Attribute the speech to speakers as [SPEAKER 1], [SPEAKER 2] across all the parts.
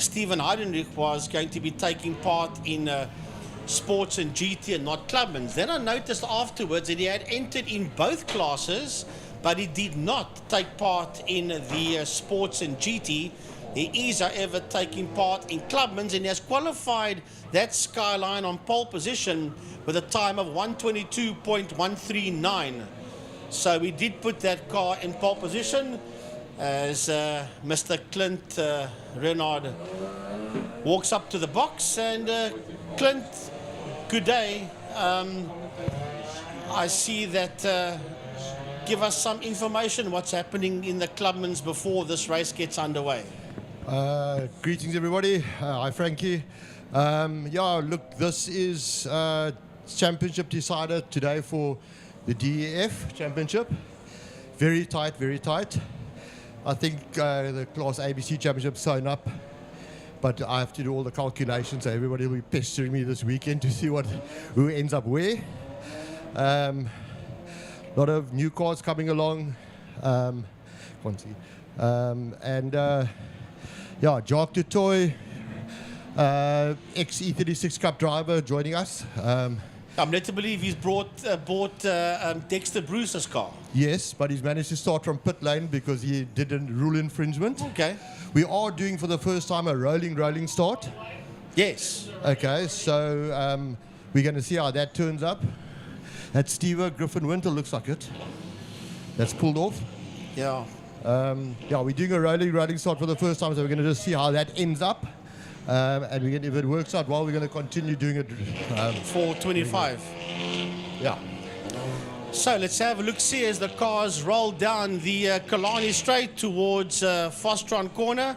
[SPEAKER 1] Stephen Heidenreich was going to be taking part in sports and GT and not Clubman's. Then I noticed afterwards that he had entered in both classes, but he did not take part in the sports and GT. He is, however, taking part in Clubman's, and he has qualified that Skyline on pole position with a time of 1:22.139. So we did put that car in pole position as Mr. Clint Renard walks up to the box. And Clint, good day. I see that give us some information what's happening in the Clubman's before this race gets underway.
[SPEAKER 2] Greetings, everybody. Hi, Frankie. Yeah, look, this is championship decider today for the DEF championship. Very tight, very tight. I think the Class ABC championship signed up, but I have to do all the calculations, so everybody will be pestering me this weekend to see who ends up where. Lot of new cars coming along. Can't see. Yeah, Jacques du Toit, ex-E36 Cup driver, joining us.
[SPEAKER 1] I'm led to believe he's bought Dexter Bruce's car.
[SPEAKER 2] Yes, but he's managed to start from pit lane because he did a rule infringement.
[SPEAKER 1] Okay.
[SPEAKER 2] We are doing for the first time a rolling start.
[SPEAKER 1] Yes.
[SPEAKER 2] Okay, so we're going to see how that turns up. That Steve Griffin Winter looks like it. That's pulled off.
[SPEAKER 1] Yeah.
[SPEAKER 2] Yeah, we're doing a rolling start for the first time, so we're going to just see how that ends up. And if it works out well, we're going to continue doing it.
[SPEAKER 1] 4:25.
[SPEAKER 2] Yeah.
[SPEAKER 1] So let's have a look-see as the cars roll down the Kalani Straight towards Fostron Corner.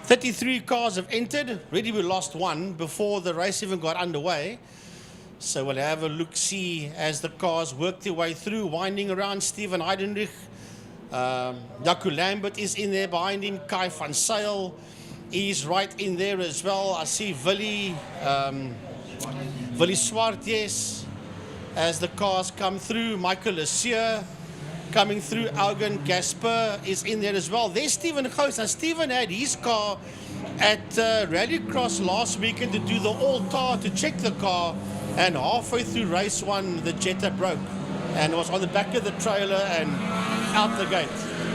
[SPEAKER 1] 33 cars have entered. Already we lost one before the race even got underway. So we'll have a look-see as the cars work their way through, winding around Stephen Heidenreich. Jaco Lambert is in there behind him. Kai van Zyl is right in there as well. I see Willie Swart, yes, as the cars come through. Michael Lesieur coming through. Augen Gasper is in there as well. There's Stephen Gous. Now, Stephen had his car at Rallycross last weekend to do the all-tar to check the car, and halfway through race one, the Jetta broke and was on the back of the trailer and out the gate.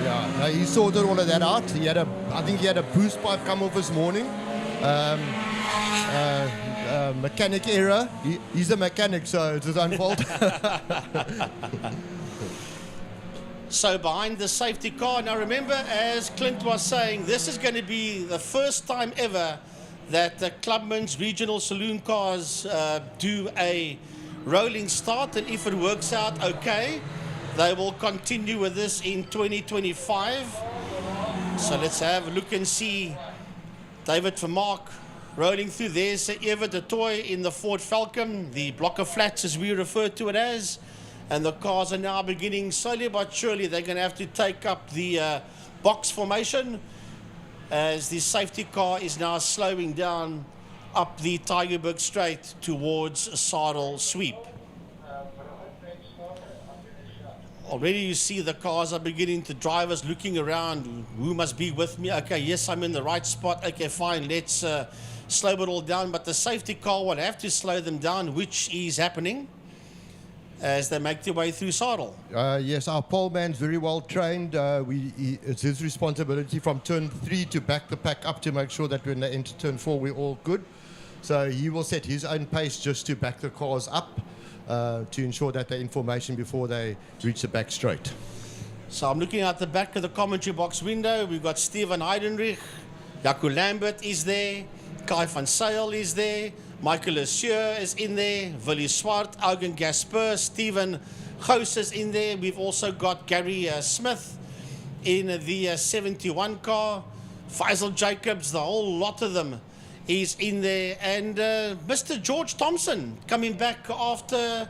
[SPEAKER 2] Yeah, no, he sorted all of that out. I think he had a boost pipe come off this morning. Mechanic error. He's a mechanic, so it's his own fault.
[SPEAKER 1] So behind the safety car, now remember, as Clint was saying, this is going to be the first time ever that the Clubman's regional saloon cars do a rolling start, and if it works out okay, they will continue with this in 2025. So let's have a look and see David Vermaak rolling through. There's Eva de Toy in the Ford Falcon, the block of flats as we refer to it as. And the cars are now beginning, slowly but surely, they're going to have to take up the box formation as the safety car is now slowing down up the Tygerberg Straight towards Sadel Sweep. Already you see the cars are beginning to, drivers looking around, who must be with me? Okay, yes, I'm in the right spot. Okay, fine, let's slow it all down. But the safety car will have to slow them down, which is happening as they make their way through Sadel.
[SPEAKER 2] Yes, our pole man's very well trained. It's his responsibility from turn 3 to back the pack up to make sure that when they enter turn 4, we're all good. So he will set his own pace just to back the cars up to ensure that the information before they reach the back straight.
[SPEAKER 1] So I'm looking at the back of the commentary box window. We've got Stephen Heidenreich, Jaco Lambert is there, Kai van Zyl is there, Michael Lesieur is in there, Willie Swart, Augen Gasper, Stephen Gous is in there. We've also got Gary Smith in the 71 car, Faisal Jacobs, the whole lot of them is in there. And Mr. George Thompson coming back after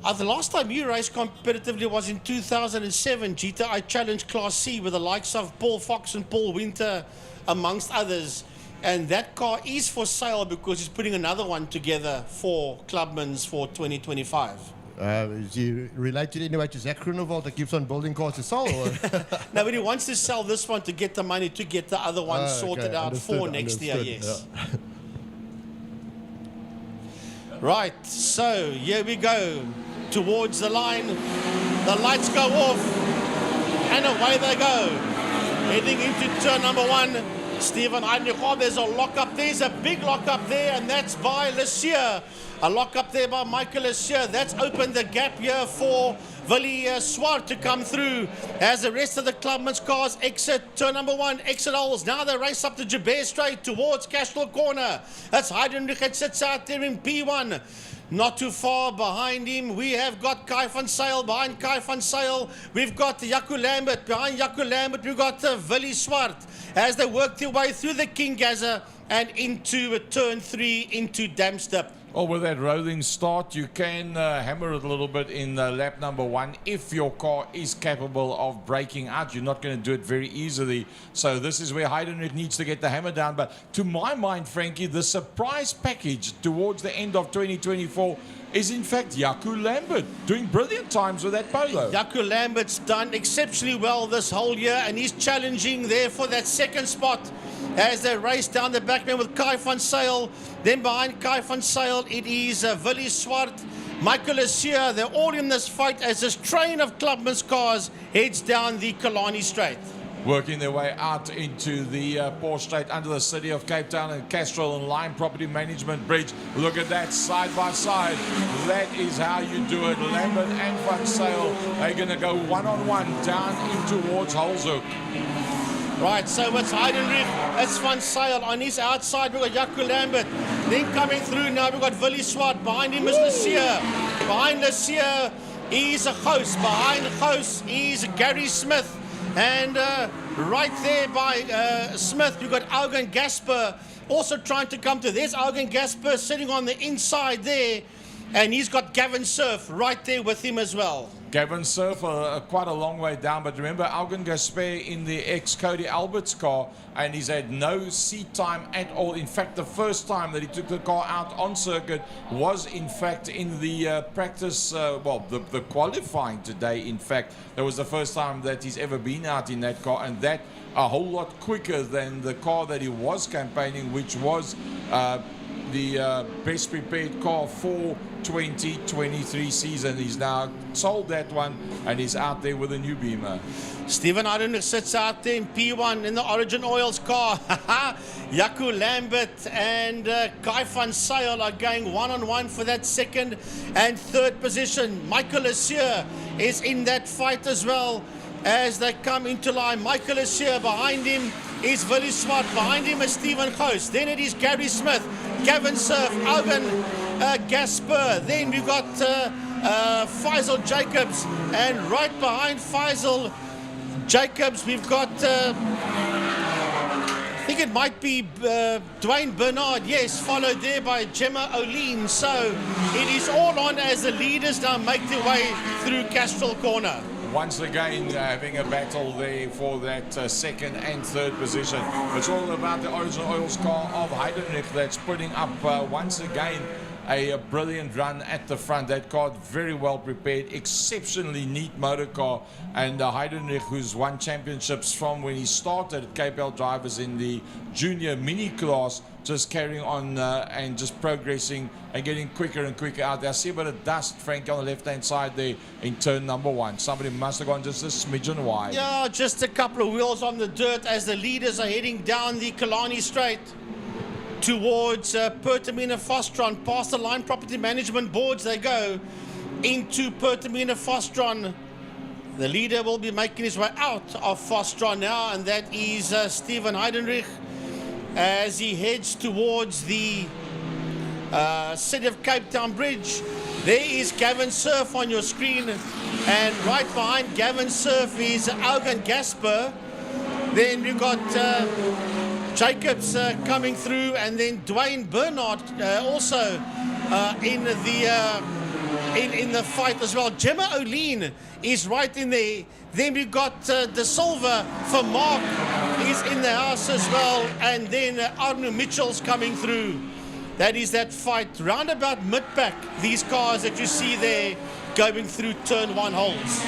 [SPEAKER 1] the last time you raced competitively was in 2007, GTI Challenge Class C with the likes of Paul Fox and Paul Winter amongst others. And that car is for sale because he's putting another one together for Clubman's for 2025.
[SPEAKER 2] Is he related anyway to Zach Groenewald that keeps on building cars to sell? Or?
[SPEAKER 1] No, but he wants to sell this one to get the money to get the other one sorted out for next year, yes.
[SPEAKER 2] Yeah.
[SPEAKER 1] Right, so here we go towards the line. The lights go off and away they go. Heading into turn number 1. Stephen Heinrich, oh, there's a lock-up. There's a big lock-up there, and that's by Lesier. A lock-up there by Michael Lesier. That's opened the gap here for Willie Swart to come through as the rest of the Clubman's cars exit turn number 1, exit holes. Now they race up the Jabez Straight towards Cashel Corner. That's Heidenrich that sits out there in P1. Not too far behind him, we have got Kai van Sail. Behind Kai van Sail, we've got Jaco Lambert. Behind Jaco Lambert, we've got Willie Swart as they work their way through the King Gaza and into turn 3 into Damstep.
[SPEAKER 3] Well, with that rolling start, you can hammer it a little bit in lap number 1 if your car is capable of braking out. You're not going to do it very easily. So this is where Heidenrich needs to get the hammer down. But to my mind, Frankie, the surprise package towards the end of 2024 is in fact Jaco Lambert doing brilliant times with that Polo.
[SPEAKER 1] Jaco Lambert's done exceptionally well this whole year, and he's challenging there for that second spot as they race down the backman with Kai van Sail. Then behind Kai van Sail, it is Willie Swart, Michael Lesier. They're all in this fight as this train of Clubman's cars heads down the Kalani Straight.
[SPEAKER 3] Working their way out into the Porsche Straight under the city of Cape Town and Castrol and Lime Property Management Bridge. Look at that, side by side. That is how you do it. Lambert and Van Sail are going to go one-on-one down in towards Holzhoek.
[SPEAKER 1] Right, so it's Heidenrich, it's Van Sail. On his outside, we've got Jaco Lambert. Then coming through now, we've got Willie Swart. Behind him is Lesier. Behind Lesier is a Gous. Behind Gous is Gary Smith. And right there by Smith, you've got Augen Gasper also trying to come to. There's Augen Gasper sitting on the inside there. And he's got Gavin Surf right there with him as well.
[SPEAKER 3] Gavin Surf quite a long way down, but remember Augen Gasper in the ex-Cody Alberts car, and he's had no seat time at all. In fact, the first time that he took the car out on circuit was in fact in the practice, the qualifying today. In fact, that was the first time that he's ever been out in that car, and that a whole lot quicker than the car that he was campaigning, which was the best prepared car for 2023 season. He's now sold that one and he's out there with a new Beamer.
[SPEAKER 1] Stephen Heidenrich sits out there in P1 in the Origin Oils car. Jaco Lambert and Kai van Sail are going one-on-one for that second and third position. Michael Lesier is in that fight as well as they come into line. Michael Lesier, behind him is Willie Swart, behind him is Stephen Gous. Then it is Gary Smith, Gavin Surf, Augen Gasper. Then we've got Faisal Jacobs, and right behind Faisal Jacobs we've got I think it might be Dwayne Bernard, yes, followed there by Gemma O'Lean. So it is all on as the leaders now make their way through Castrol Corner.
[SPEAKER 3] Once again having a battle there for that second and third position. It's all about the Origin Oils car of Heidenrich that's putting up once again a brilliant run at the front. That car very well prepared, exceptionally neat motor car, and Heidenrich, who's won championships from when he started at KPL Drivers in the junior mini class, just carrying on and just progressing and getting quicker and quicker out there. I see a bit of dust, Frank, on the left-hand side there in turn number 1. Somebody must have gone just a smidgen wide.
[SPEAKER 1] Yeah, just a couple of wheels on the dirt as the leaders are heading down the Kalani Straight towards Pertamina Fostron. Past the Line Property Management boards they go into Pertamina Fostron. The leader will be making his way out of Fostron now, and that is Stephen Heidenrich as he heads towards the City of Cape Town Bridge. There is Gavin Surf on your screen, and right behind Gavin Surf is Augen Gasper. Then we've got Jacobs coming through, and then Dwayne Bernard also in the fight as well. Gemma O'Lean is right in there. Then we've got De Silva for Mark is in the house as well, and then Arno Mitchell's coming through. That is that fight round about mid-pack. These cars that you see there going through turn 1 holes.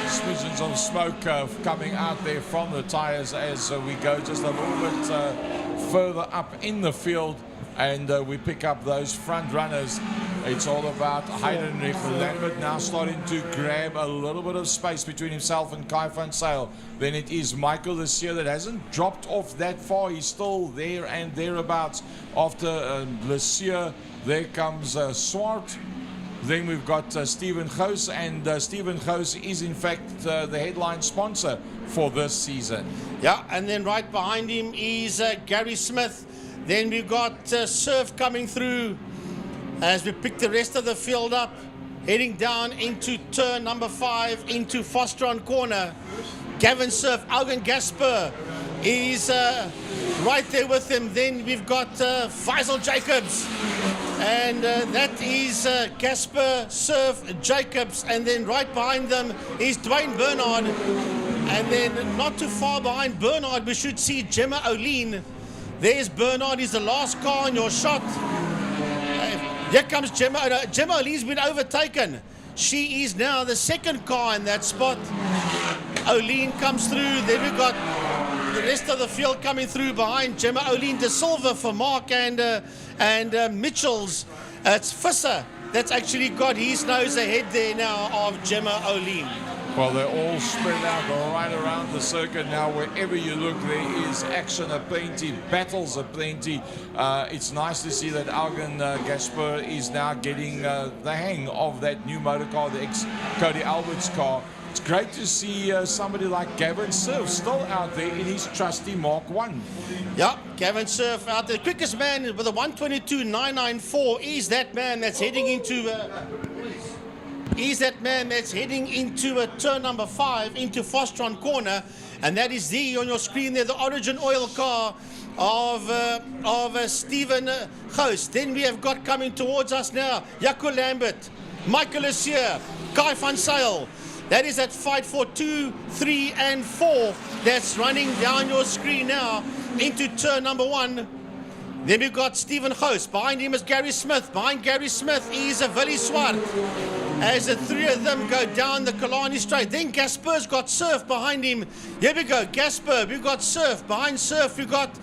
[SPEAKER 3] Smidgens of smoke coming out there from the tires as we go just a little bit further up in the field, and we pick up those front runners. It's all about Heidenreich Lambert now starting to grab a little bit of space between himself and Kai van Zyl. Then it is Michael Lesier that hasn't dropped off that far. He's still there and thereabouts. After Lesier, there comes Swart. Then we've got Stephen Goos, and Stephen Goos is in fact the headline sponsor for this season.
[SPEAKER 1] Yeah, and then right behind him is Gary Smith. Then we've got Surf coming through as we pick the rest of the field up, heading down into turn number 5 into Fostron corner. Gavin Surf, Augen Gasper is right there with him. Then we've got Faisal Jacobs, and that is Gasper, Surf, Jacobs, and then right behind them is Dwayne Bernard, and then not too far behind Bernard we should see Gemma O'Lean. There's Bernard, he's the last car in your shot. Here comes Gemma. Gemma O'Lean's been overtaken. She is now the second car in that spot. O'Lean comes through. Then we've got the rest of the field coming through behind Gemma O'Lean. De Silva for Mark and Mitchell's. It's Visser that's actually got his nose ahead there now of Gemma O'Lean.
[SPEAKER 3] Well, they're all spread out right around the circuit now. Wherever you look, there is action aplenty, battles aplenty. It's nice to see that Augen Gasper is now getting the hang of that new motor car, the ex-Cody Alberts car. It's great to see somebody like Gavin Surf still out there in his trusty Mark 1.
[SPEAKER 1] Yeah, Gavin Surf out there. The quickest man with a 1:22.994 is that man that's heading into... He's that man that's heading into turn number 5 into Fostron corner, and that is on your screen there, the Origin Oil car of Stephen Goos. Then we have got coming towards us now Jaco Lambert, Michael Lesier, Kai van Zyl. That is that fight for 2, 3 and 4 that's running down your screen now into turn number 1. Then we've got Stephen Goos. Behind him is Gary Smith. Behind Gary Smith is Willie Swart. As the three of them go down the Kalani Straight. Then Gasper's got Surf behind him. Here we go. Gasper, we've got Surf. Behind Surf, we've got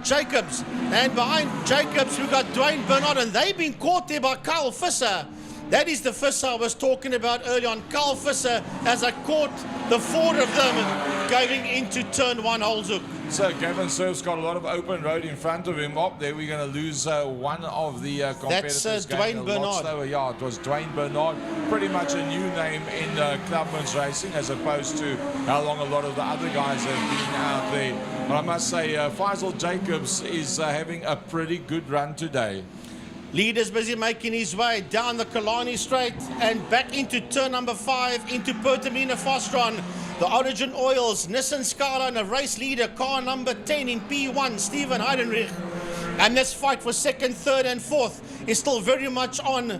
[SPEAKER 1] Jacobs. And behind Jacobs, we've got Dwayne Bernard. And they've been caught there by Kyle Visser. That is the Visser I was talking about earlier on. Kyle Visser as I caught the 4 of them going into turn 1 Holzhoek.
[SPEAKER 3] So Gavin Surf's got a lot of open road in front of him. Up there, we're going to lose one of the competitors.
[SPEAKER 1] That's Dwayne Bernard.
[SPEAKER 3] Yeah, it was Dwayne Bernard. Pretty much a new name in Clubman's racing, as opposed to how long a lot of the other guys have been out there. But I must say, Faisal Jacobs is having a pretty good run today.
[SPEAKER 1] Leader's busy making his way down the Kalani Straight and back into turn number 5 into Pertamina Fostron. The Origin Oils, Nissan Scala, and a race leader, car number 10 in P1, Stephen Heidenreich. And this fight for 2nd, 3rd and 4th is still very much on.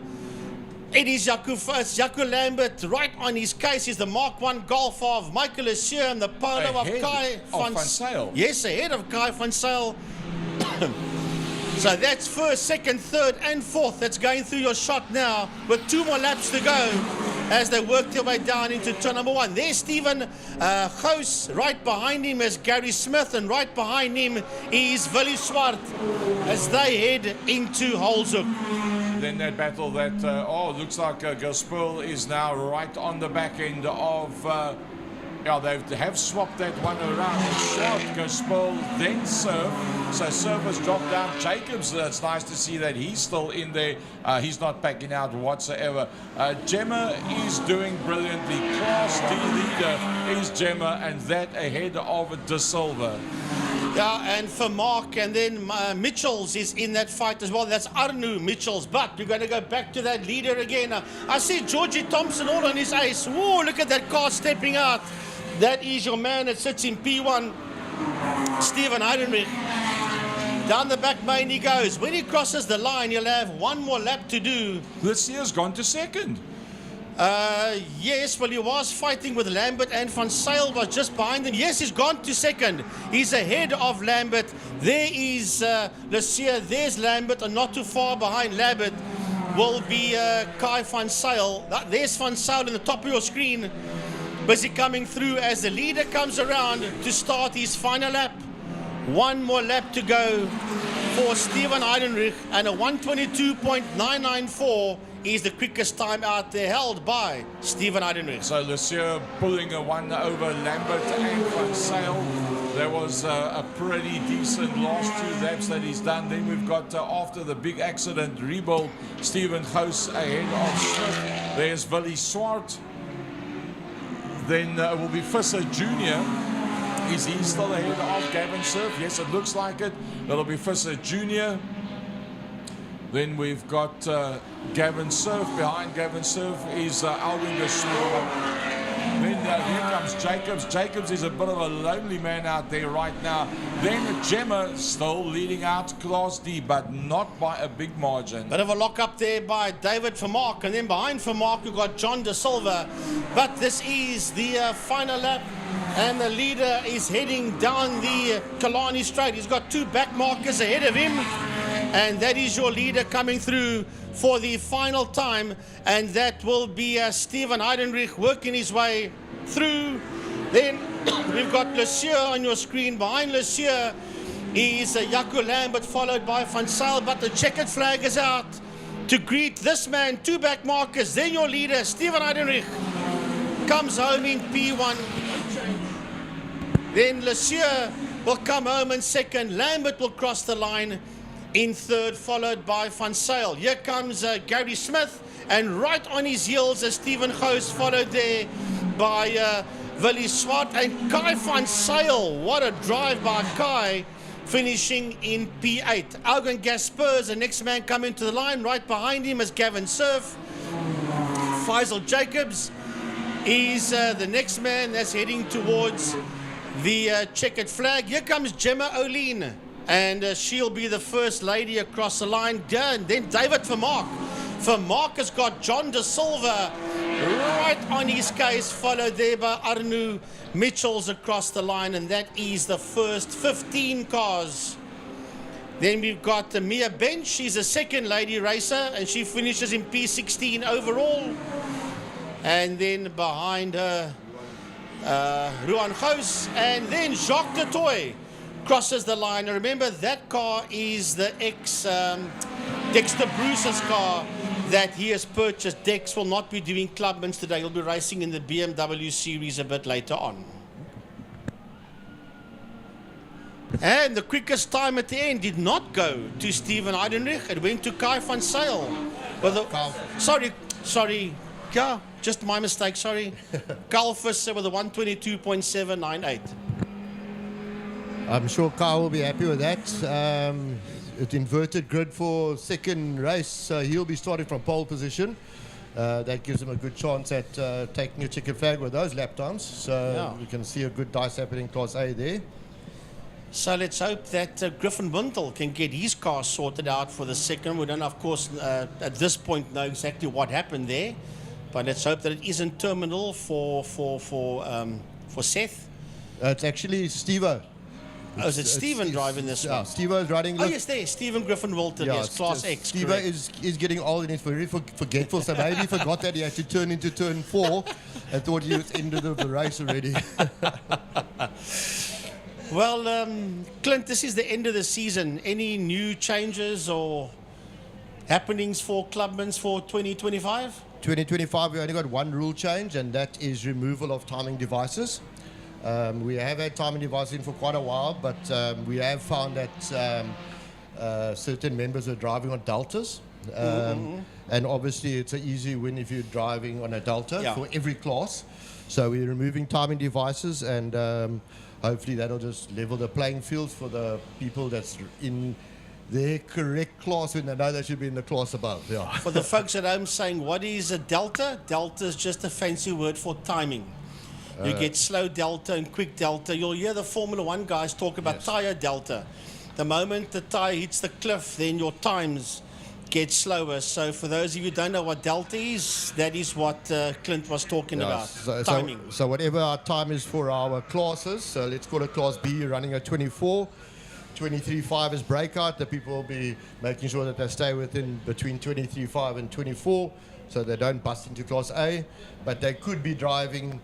[SPEAKER 1] It is Jaco Lambert right on his case. Is the Mark 1 Golf of Michael Lesier and the polo of Kai van
[SPEAKER 3] Zyl.
[SPEAKER 1] Yes, ahead of Kai van Zyl. So that's 1st, 2nd, 3rd and 4th that's going through your shot now with 2 more laps to go as they work their way down into turn number 1. There's Stephen Goos. Right behind him is Gary Smith, and right behind him is Willie Swart as they head into Holzhoek.
[SPEAKER 3] Then that battle that, looks like Gaspel is now right on the back end of... they have swapped that one around. Shot, Gaspel, then Surf. So Surf has dropped down. Jacobs, it's nice to see that he's still in there. He's not backing out whatsoever. Gemma is doing brilliantly. Class D leader is Gemma, and that ahead of De Silva.
[SPEAKER 1] Yeah, and for Mark, and then Mitchells is in that fight as well. That's Arnu Mitchells, but we're going to go back to that leader again. I see Georgie Thompson all on his ace. Whoa, look at that car stepping out. That is your man that sits in P1, Stephen Heidenreich. Down the back main he goes. When he crosses the line, he'll have 1 more lap to do.
[SPEAKER 3] This year's gone to 2nd.
[SPEAKER 1] Yes, well, he was fighting with Lambert, and Van Zyl was just behind him. Yes, he's gone to 2nd. He's ahead of Lambert. There is Lesier. There's Lambert, and not too far behind Lambert. will be Kai van Zyl. There's van Zyl in the top of your screen, busy coming through as the leader comes around to start his final lap. One more lap to go for Steven Heidenreich, and a 1:22.994 is the quickest time out there, held by Steven Heidenreich.
[SPEAKER 3] So Lucier pulling a one over Lambert and Van Zyl. There was a pretty decent last 2 laps that he's done. Then we've got, after the big accident, rebuild, Steven Gous ahead of Smith. There's Willie Swart. Then it will be Visser Jr. Is he still ahead of Gavin Surf? Yes, it looks like it. It'll be Visser Jr. Then we've got Gavin Surf. Behind Gavin Surf is Alvin Gaston. Then here comes Jacobs. Jacobs is a bit of a lonely man out there right now. Then Gemma still leading out Class D, but not by a big margin.
[SPEAKER 1] Bit of a lock up there by David Vermaak, and then behind Vermaak we've got John De Silva. But this is the final lap, and the leader is heading down the Kalani Straight. He's got 2 back markers ahead of him, and that is your leader coming through for the final time, and that will be Steven Heidenreich working his way through. Then we've got Lucier on your screen. Behind Lucier is Jaco Lambert, followed by Van Zyl, but the checkered flag is out to greet this man. 2 back markers. Then your leader, Steven Heidenreich, comes home in P1. Then Lucier will come home in second. Lambert will cross the line in third, followed by Van Zyl. Here comes Gary Smith, and right on his heels is Steven Gous, followed there by Willie Swart and Kai van Zyl. What a drive by Kai, finishing in P8. Algan Gaspers, the next man coming to the line. Right behind him is Gavin Surf. Faisal Jacobs is the next man that's heading towards the checkered flag. Here comes Gemma O'Lean, and she'll be the first lady across the line. Then David Vermaak. Vermaak has got John De Silva right on his case, followed there by Arnu Mitchells across the line, and that is the first 15 cars. Then we've got Mia Bench. She's a second lady racer, and she finishes in P16 overall. And then behind her, Ruan Gous, and then Jacques de Toy crosses the line. Now remember, that car is the Dexter Bruce's car that he has purchased. Dex will not be doing Clubman's today. He'll be racing in the BMW series a bit later on. And the quickest time at the end did not go to Steven Heidenreich. It went to Kai van Zyl. Sorry. Yeah, just my mistake, sorry. Carl Visser with a 1:22.798.
[SPEAKER 2] I'm sure Kyle will be happy with that. It's inverted grid for second race, so he'll be starting from pole position. That gives him a good chance at taking a checkered flag with those lap times. So we can see a good dice happening Class A there.
[SPEAKER 1] So let's hope that Griffin Wintle can get his car sorted out for the second. We don't, of course, at this point know exactly what happened there, but let's hope that it isn't terminal for Seth.
[SPEAKER 2] It's actually Steve-O.
[SPEAKER 1] Oh, is it Stephen driving this one?
[SPEAKER 2] Steve-O is riding.
[SPEAKER 1] Oh, yes, there. Stephen Griffin Wilton, yes, Class X.
[SPEAKER 2] Steve-O is getting old and he's very forgetful, so maybe he forgot that he had to turn into turn 4 and thought he was ended of the race already.
[SPEAKER 1] Well, Clint, this is the end of the season. Any new changes or happenings for Clubman's for 2025?
[SPEAKER 2] 2025, we only got one rule change, and that is removal of timing devices. We have had timing devices in for quite a while, but we have found that certain members are driving on deltas. And obviously, it's an easy win if you're driving on a delta for every class. So we're removing timing devices, and hopefully that'll just level the playing field for the people that's in their correct class when they know they should be in the class above. Yeah.
[SPEAKER 1] For the folks at home saying, what is a delta? Delta is just a fancy word for timing. You get slow delta and quick delta. You'll hear the Formula 1 guys talk about tyre delta. The moment the tyre hits the cliff, then your times get slower. So for those of you who don't know what delta is, that is what Clint was talking about, timing.
[SPEAKER 2] So whatever our time is for our classes, so let's call it Class B, running at 24. 23.5 as breakout. The people will be making sure that they stay within between 23.5 and 24, so they don't bust into Class A. But they could be driving